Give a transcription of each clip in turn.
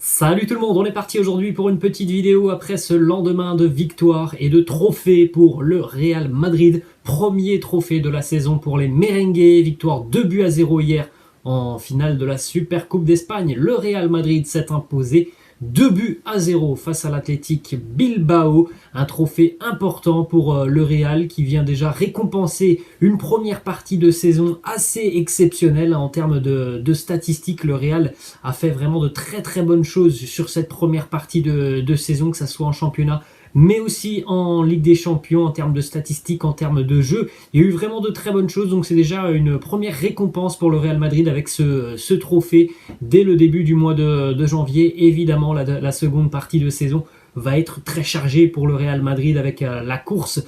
Salut tout le monde, on est parti aujourd'hui pour une petite vidéo après ce lendemain de victoire et de trophée pour le Real Madrid. Premier trophée de la saison pour les merengues, victoire 2-0 hier en finale de la Super Coupe d'Espagne. Le Real Madrid s'est imposé 2-0 face à l'Athletic Bilbao, un trophée important pour le Real qui vient déjà récompenser une première partie de saison assez exceptionnelle en termes de statistiques. Le Real a fait vraiment de très bonnes choses sur cette première partie de saison, que ce soit en championnat mais aussi en Ligue des Champions, en termes de statistiques, en termes de jeu. Il y a eu vraiment de très bonnes choses, donc c'est déjà une première récompense pour le Real Madrid avec ce trophée dès le début du mois de janvier. Évidemment, la seconde partie de saison va être très chargée pour le Real Madrid avec la course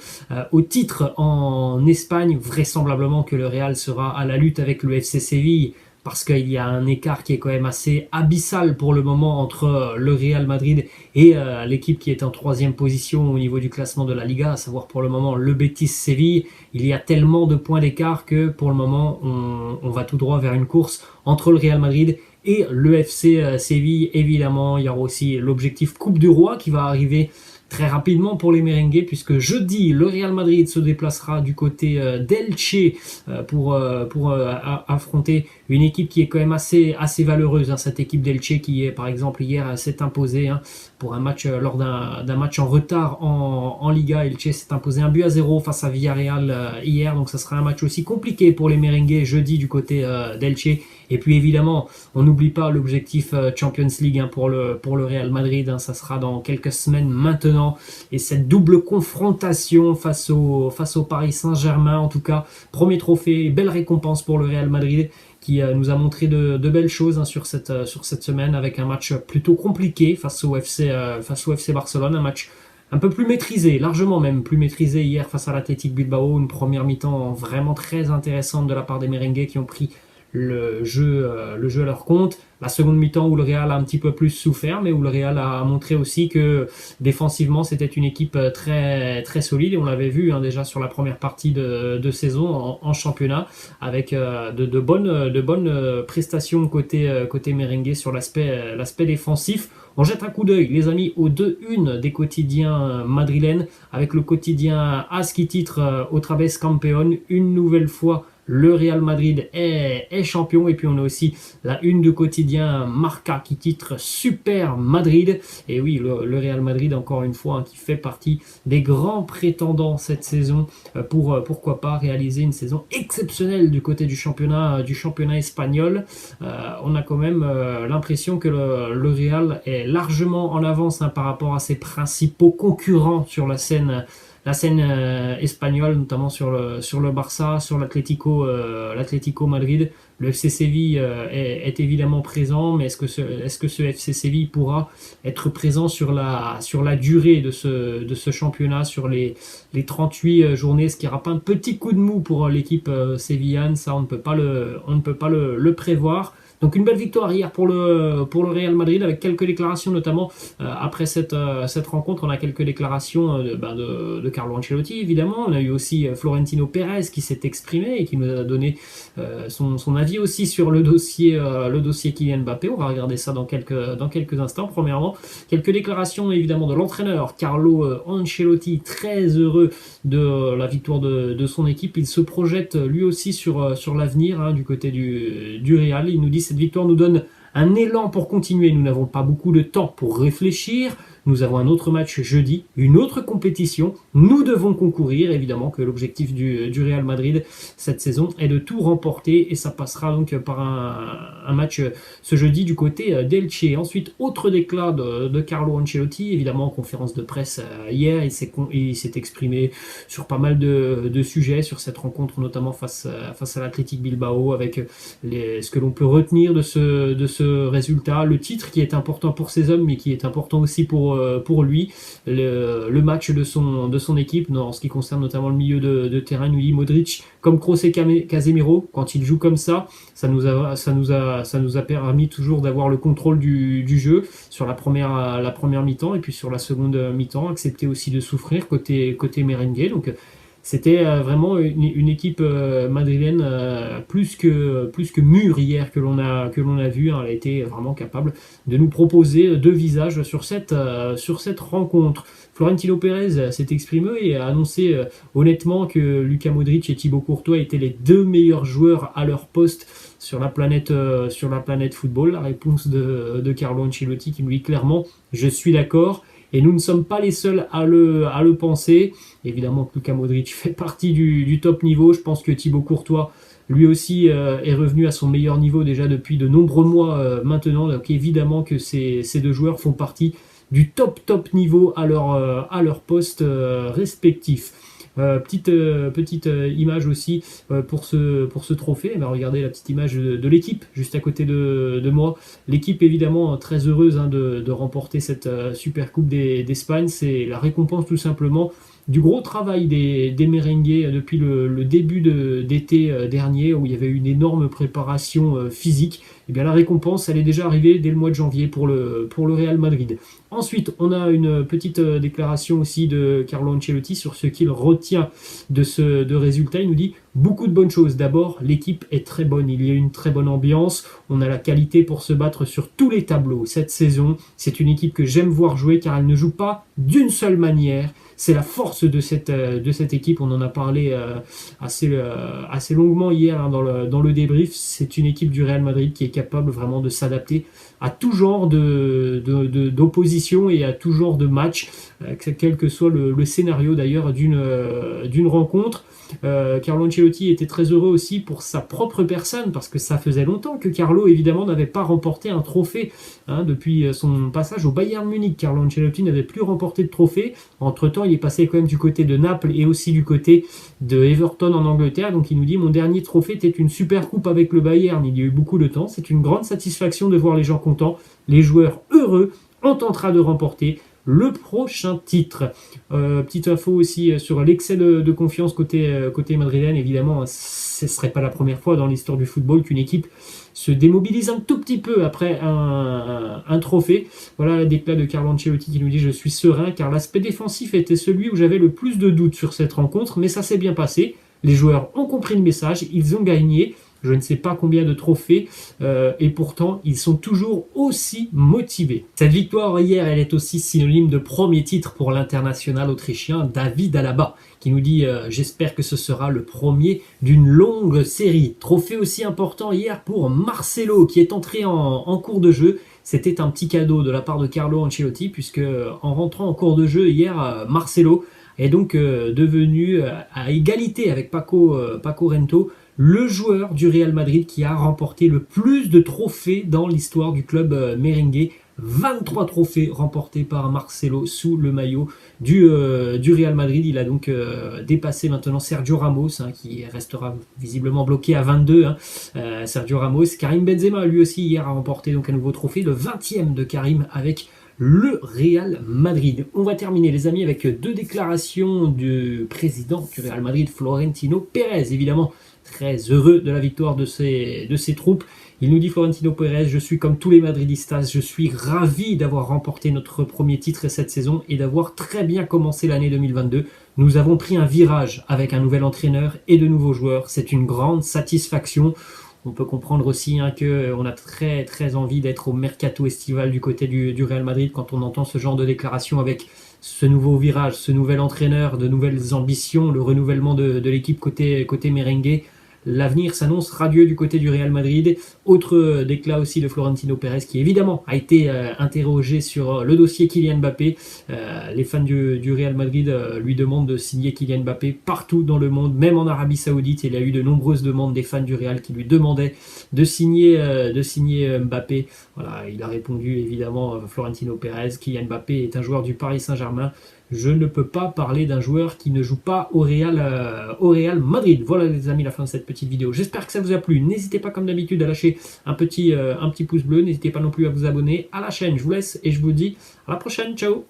au titre en Espagne. Vraisemblablement que le Real sera à la lutte avec le FC Séville, parce qu'il y a un écart qui est quand même assez abyssal pour le moment entre le Real Madrid et l'équipe qui est en troisième position au niveau du classement de la Liga, à savoir pour le moment le Betis Séville. Il y a tellement de points d'écart que pour le moment on va tout droit vers une course entre le Real Madrid et le FC Séville. Évidemment, il y aura aussi l'objectif Coupe du Roi qui va arriver très rapidement pour les merengues, puisque jeudi, le Real Madrid se déplacera du côté d'Elche pour affronter une équipe qui est quand même assez valeureuse. Cette équipe d'Elche qui, est, par exemple, hier s'est imposée pour un match lors d'un match en retard en Liga. Elche s'est imposé 1-0 face à Villarreal hier, donc ça sera un match aussi compliqué pour les merengues jeudi du côté d'Elche. Et puis évidemment, on n'oublie pas l'objectif Champions League pour le Real Madrid. Ça sera dans quelques semaines maintenant. Et cette double confrontation face au Paris Saint-Germain, en tout cas, premier trophée, belle récompense pour le Real Madrid qui nous a montré de belles choses sur cette semaine avec un match plutôt compliqué face au FC Barcelone, un match un peu plus maîtrisé, largement même plus maîtrisé hier face à l'Athletic Bilbao, une première mi-temps vraiment très intéressante de la part des merengues qui ont pris le jeu à leur compte. La seconde mi-temps où le Real a un petit peu plus souffert, mais où le Real a montré aussi que défensivement c'était une équipe très solide, et on l'avait vu déjà sur la première partie de saison en championnat avec de bonnes prestations côté merengue sur l'aspect défensif. On jette un coup d'œil, les amis, aux 2-1 des quotidiens madrilènes avec le quotidien AS qui titre Otra vez campeón, une nouvelle fois le Real Madrid est champion. Et puis on a aussi la une de quotidien Marca qui titre Super Madrid. Et oui, le Real Madrid, encore une fois, qui fait partie des grands prétendants cette saison pour pourquoi pas réaliser une saison exceptionnelle du côté du championnat espagnol. On a quand même l'impression que le Real est largement en avance par rapport à ses principaux concurrents sur la scène espagnole, notamment sur le Barça, sur l'Atlético Madrid. Le FC Séville est évidemment présent, mais est-ce que ce FC Séville pourra être présent sur la durée de ce championnat, sur les 38 journées? Est-ce qu'il n'y aura pas un petit coup de mou pour l'équipe sévillane? Ça, on ne peut pas le prévoir. Donc une belle victoire hier pour le Real Madrid, avec quelques déclarations, notamment après cette rencontre. On a quelques déclarations de Carlo Ancelotti, évidemment. On a eu aussi Florentino Pérez qui s'est exprimé et qui nous a donné son avis aussi sur le dossier Kylian Mbappé. On va regarder ça dans quelques instants. Premièrement, quelques déclarations évidemment de l'entraîneur Carlo Ancelotti, très heureux de la victoire de son équipe. Il se projette lui aussi sur l'avenir du côté du Real. Il nous dit: cette victoire nous donne un élan pour continuer. Nous n'avons pas beaucoup de temps pour réfléchir. Nous avons un autre match jeudi, une autre compétition. Nous devons concourir. Évidemment que l'objectif du Real Madrid cette saison est de tout remporter, et ça passera donc par un match ce jeudi du côté d'Elche. Ensuite, autre déclat de Carlo Ancelotti, évidemment en conférence de presse hier. Il s'est exprimé sur pas mal de sujets sur cette rencontre, notamment face à l'Athletic Bilbao, avec ce que l'on peut retenir de ce résultat, le titre qui est important pour ses hommes, mais qui est important aussi pour lui, le match de son équipe, en ce qui concerne notamment le milieu de terrain. Lui, Modric, comme Kroos et Casemiro, quand ils jouent comme ça nous a permis toujours d'avoir le contrôle du jeu sur la première mi-temps, et puis sur la seconde mi-temps, accepter aussi de souffrir côté merengue. Donc C'était vraiment une équipe madrilène plus que mûre hier que l'on a vu. Hein. Elle a été vraiment capable de nous proposer deux visages sur cette rencontre. Florentino Pérez s'est exprimé et a annoncé honnêtement que Luka Modric et Thibaut Courtois étaient les deux meilleurs joueurs à leur poste sur la planète football. La réponse de Carlo Ancelotti qui nous dit clairement « Je suis d'accord ». Et nous ne sommes pas les seuls à le penser. Évidemment que Luka Modric fait partie du top niveau. Je pense que Thibaut Courtois, lui aussi, est revenu à son meilleur niveau déjà depuis de nombreux mois maintenant. Donc évidemment que ces deux joueurs font partie du top niveau à leur poste respectif. Petite image aussi pour ce trophée. Eh bien, regardez la petite image de l'équipe juste à côté de moi. L'équipe évidemment très heureuse hein, de remporter cette Super Coupe d'Espagne. C'est la récompense tout simplement du gros travail des merengues depuis le début d'été dernier où il y avait eu une énorme préparation physique. Et bien la récompense, elle est déjà arrivée dès le mois de janvier pour le Real Madrid. Ensuite, on a une petite déclaration aussi de Carlo Ancelotti sur ce qu'il retient de résultat. Il nous dit beaucoup de bonnes choses. D'abord, l'équipe est très bonne. Il y a une très bonne ambiance. On a la qualité pour se battre sur tous les tableaux cette saison. C'est une équipe que j'aime voir jouer car elle ne joue pas d'une seule manière. C'est la force de cette équipe. On en a parlé assez longuement hier hein, dans le débrief. C'est une équipe du Real Madrid qui est capable vraiment de s'adapter à tout genre d'opposition et à tout genre de match, quel que soit le scénario d'ailleurs d'une rencontre. Carlo Ancelotti était très heureux aussi pour sa propre personne parce que ça faisait longtemps que Carlo évidemment n'avait pas remporté un trophée hein, depuis son passage au Bayern Munich. Carlo Ancelotti n'avait plus remporté de trophée. Entre temps il est passé quand même du côté de Naples et aussi du côté de Everton en Angleterre. Donc il nous dit mon dernier trophée était une super coupe avec le Bayern. Il y a eu beaucoup de temps. C'est une grande satisfaction de voir les gens contents, les joueurs heureux. On tentera de remporter le prochain titre. Petite info aussi sur l'excès de confiance côté madrilène. Évidemment, ce ne serait pas la première fois dans l'histoire du football qu'une équipe se démobilise un tout petit peu après un trophée. Voilà la déclat de Carlo Ancelotti qui nous dit « Je suis serein car l'aspect défensif était celui où j'avais le plus de doutes sur cette rencontre, mais ça s'est bien passé. Les joueurs ont compris le message, ils ont gagné. Je ne sais pas combien de trophées et pourtant ils sont toujours aussi motivés. » Cette victoire hier, elle est aussi synonyme de premier titre pour l'international autrichien David Alaba qui nous dit j'espère que ce sera le premier d'une longue série. Trophée aussi important hier pour Marcelo qui est entré en cours de jeu. C'était un petit cadeau de la part de Carlo Ancelotti puisque en rentrant en cours de jeu hier, Marcelo est donc devenu à égalité avec Paco Rento le joueur du Real Madrid qui a remporté le plus de trophées dans l'histoire du club merengue. 23 trophées remportés par Marcelo sous le maillot du Real Madrid. Il a donc dépassé maintenant Sergio Ramos, hein, qui restera visiblement bloqué à 22. Hein. Sergio Ramos, Karim Benzema, lui aussi hier a remporté donc un nouveau trophée, le 20e de Karim avec le Real Madrid. On va terminer les amis avec deux déclarations du président du Real Madrid, Florentino Pérez, évidemment très heureux de la victoire de ses troupes. Il nous dit Florentino Pérez, je suis comme tous les madridistas, je suis ravi d'avoir remporté notre premier titre cette saison et d'avoir très bien commencé l'année 2022. Nous avons pris un virage avec un nouvel entraîneur et de nouveaux joueurs. C'est une grande satisfaction. On peut comprendre aussi hein, qu'on a très envie d'être au mercato estival du côté du Real Madrid quand on entend ce genre de déclaration avec ce nouveau virage, ce nouvel entraîneur, de nouvelles ambitions, le renouvellement de l'équipe côté merengue. L'avenir s'annonce radieux du côté du Real Madrid. Autre déclat aussi de Florentino Pérez qui évidemment a été interrogé sur le dossier Kylian Mbappé. Les fans du Real Madrid lui demandent de signer Kylian Mbappé partout dans le monde, même en Arabie Saoudite. Il y a eu de nombreuses demandes des fans du Real qui lui demandaient de signer Mbappé. Voilà, il a répondu évidemment Florentino Pérez. Kylian Mbappé est un joueur du Paris Saint-Germain. Je ne peux pas parler d'un joueur qui ne joue pas au Real Madrid. Voilà les amis, la fin de cette petite vidéo. J'espère que ça vous a plu. N'hésitez pas comme d'habitude à lâcher un petit pouce bleu. N'hésitez pas non plus à vous abonner à la chaîne. Je vous laisse et je vous dis à la prochaine. Ciao.